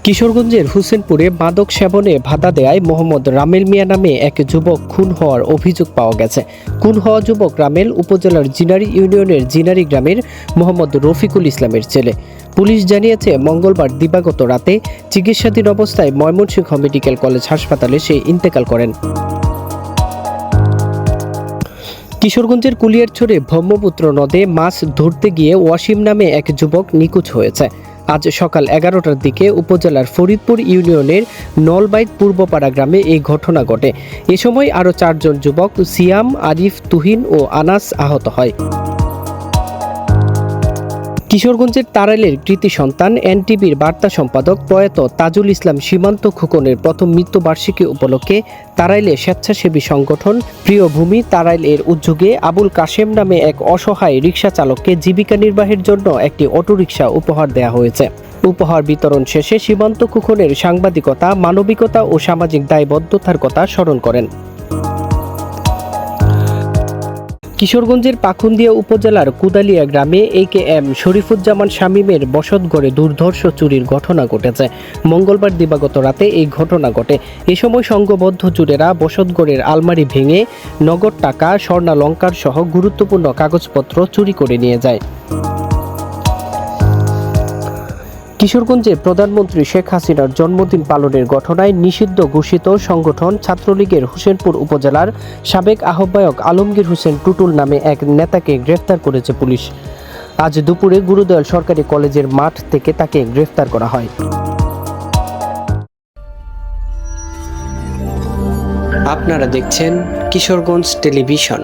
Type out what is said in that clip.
কিশোরগঞ্জের হুসেনপুরে মাদক সেবনে বাধা দেয়ায় মোহাম্মদ রামেল মিয়া নামে এক যুবক খুন হওয়ার অভিযোগ পাওয়া গেছে। খুন হওয়া যুবক রামেল উপজেলার জিনারি ইউনিয়নের জিনারি গ্রামের মোহাম্মদ রফিকুল ইসলামের ছেলে। পুলিশ জানিয়েছে, মঙ্গলবার দিবাগত রাতে চিকিৎসাধীন অবস্থায় ময়মনসিংহ মেডিকেল কলেজ হাসপাতালে সে ইন্তেকাল করেন। কিশোরগঞ্জের কুলিয়ারছড়ে ব্রহ্মপুত্র নদে মাছ ধরতে গিয়ে ওয়াসিম নামে এক যুবক নিখোঁজ হয়েছে। আজ সকাল 11টার দিকে উপজেলার ফরিদপুর ইউনিয়নের নলবাইত পূর্বপাড়া গ্রামে এই ঘটনা ঘটে। এ সময় আরও 4 জন যুবক সিয়াম, আরিফ, তুহিন ও আনাস আহত হয়। কিশোরগঞ্জের তারাইলের কৃতি সন্তান এনটিভির বার্তা সম্পাদক প্রয়াত তাজুল ইসলাম সীমান্ত খোকনের প্রথম মৃত্যুবার্ষিকী উপলক্ষে তারাইলে স্বেচ্ছাসেবী সংগঠন প্রিয় ভূমি তারাইল এর উদ্যোগে আবুল কাশেম নামে এক অসহায় রিকশা চালককে জীবিকা নির্বাহের জন্য একটি অটোরিকশা উপহার দেওয়া হয়েছে। উপহার বিতরণ শেষে সীমান্ত খোকনের সাংবাদিকতা, মানবিকতা ও সামাজিক দায়বদ্ধতার কথা স্মরণ করেন। কিশোরগঞ্জের পাখুন্দিয়া উপজেলার কুদালিয়া গ্রামে AKM শরীফুজ্জামান শামীমের বসতঘরে দুর্ধর্ষ চুরির ঘটনা ঘটেছে। মঙ্গলবার দিবাগত রাতে এই ঘটনা ঘটে। এ সময় সংঘবদ্ধ চোরেরা বসতঘরের আলমারি ভেঙে নগদ টাকা, স্বর্ণালংকার সহ গুরুত্বপূর্ণ কাগজপত্র চুরি করে নিয়ে যায়। কিশোরগঞ্জে প্রধানমন্ত্রী শেখ হাসিনার জন্মদিন পালনের ঘটনায় নিষিদ্ধ ঘোষিত সংগঠন ছাত্রলীগের হোসেনপুর উপজেলার সাবেক আহ্বায়ক আলমগীর হোসেন টুটুল নামে এক নেতাকে গ্রেফতার করেছে পুলিশ। আজ দুপুরে গুরুদয়াল সরকারি কলেজের মাঠ থেকে তাকে গ্রেফতার করা হয়। আপনারা দেখছেন কিশোরগঞ্জ টেলিভিশন।